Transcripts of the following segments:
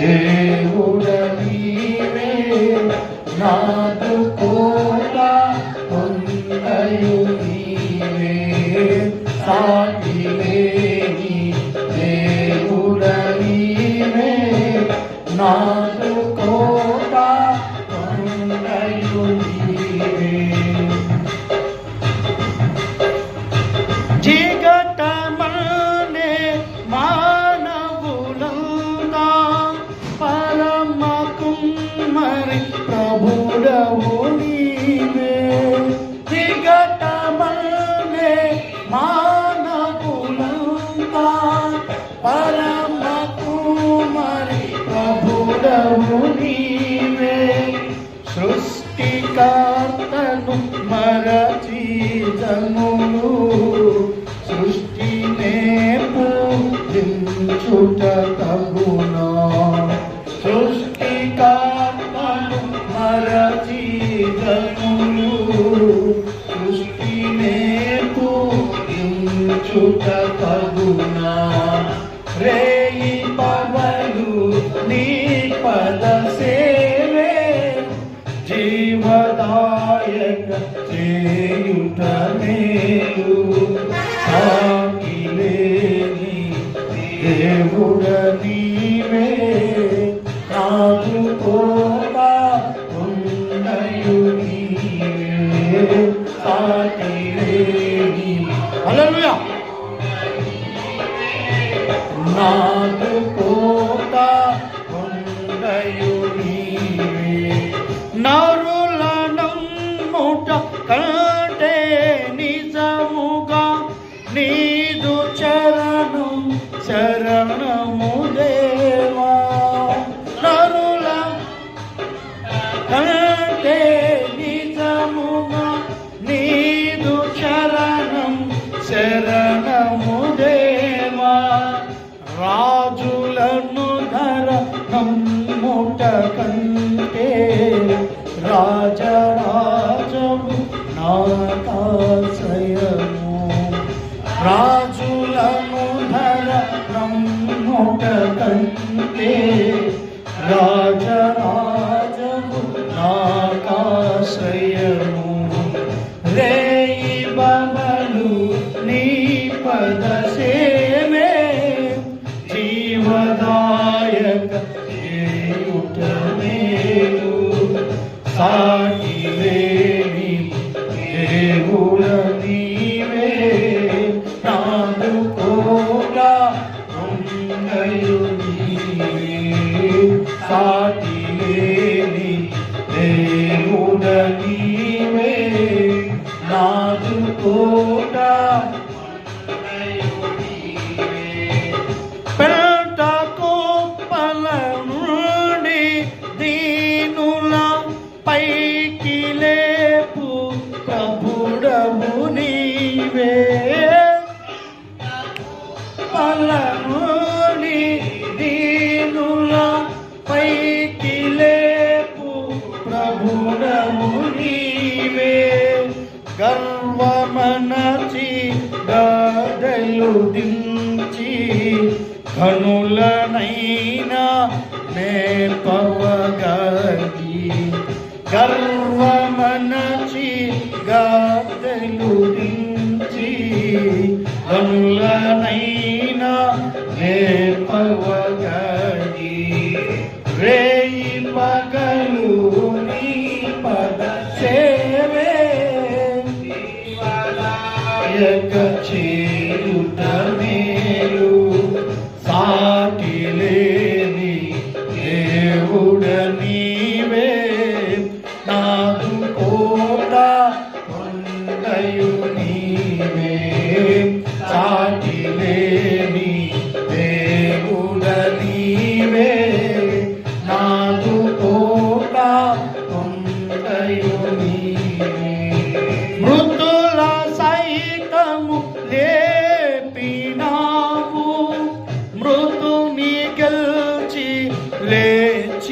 దేవుడ నీవే నాదు కోట కొండయు నీవే సాటి లేని దేవుడ నీవే నాదు కోట కొండయు నీవే జిగటమనే మానవులంతా పరమ కుమ్మరి ప్రభుడవు నీవే జిగటమనే మానవులంతా పరమ కుమ్మరి ప్రభుడవు నీవే సృష్టికర్తను మరచి జనులు సృష్టినే పూజించుట తగునా సృష్టికర్తను మరచి జనులు సృష్టినే పూజించుట తగునా రేయి పవలు నీ పద సేవే జీవదాయక చేయుట మేలు సాటి లేని దేవుడ నీవే నాదు కోట కొండయు నీవే సాటి లేని హల్లెలూయా నాదు కోట కొండయు నీవే నరులనమ్ముట కంటే నిజముగా నీదు చరణం శరణము దేవా నరుల కంటే నిజముగా నీదు చరణం శరణము దేవా రాజులను ధర నమ్ముట కంటే రాజరాజము నాకాశ్రయము రాజులను ధర నమ్ముట కంటే రాజరాజము నాకాశ్రయము రేయి బమలు నీ పద సేవే జీవదాయక చేయుట మేలు సాటి లేని దేవుడ నీవే నాదు కోట కొండయు నీవే సాటి లేని దేవుడ నీవే నాదు కోట పెంట కోప్పల నుండి దీనుల పైకి లేపు ప్రభుడవు నీవే పలనుని దీనుల పైకి లేపు ప్రభుడవు నీవే గర్వమనచి గాదలు దించి ఘనులనైనా నేర్పవగలి గర్వమనచి గాదలు దించి ఘనులనైనా నేర్పవగలి రేయి పగలు నీ పద సేవే జీవదాయక చేయుట మేలు సాటి లేని దేవుడ నీవే నాదు కోట కొండయు నీవే సాటి లేని దేవుడ నీవే నాదు కోట కొండయు నీవే మృతుల సైతము లేపినావు మృతుని గెల్చి లేచినావు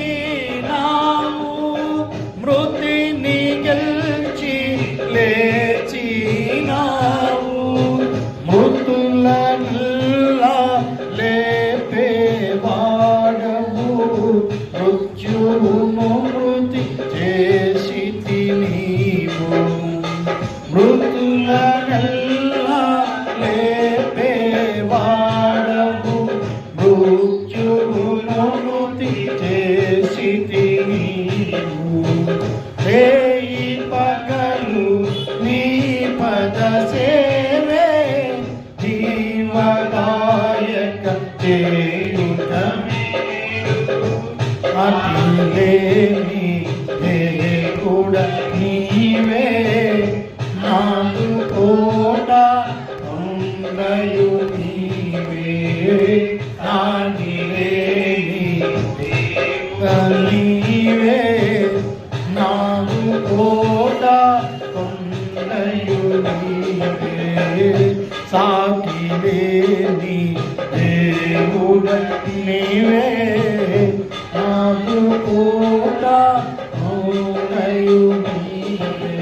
లేపినావు మృతిని గెల్చి లేచినావు చేయుట అతిలేని దేవుడ నీవే నాకు కోట అందయు నీవే నానిలేని నీవే నాకు కోట అందయు నీవే సాటిలేని దేవుడ నీవే నాకు కోట అందయు నీవే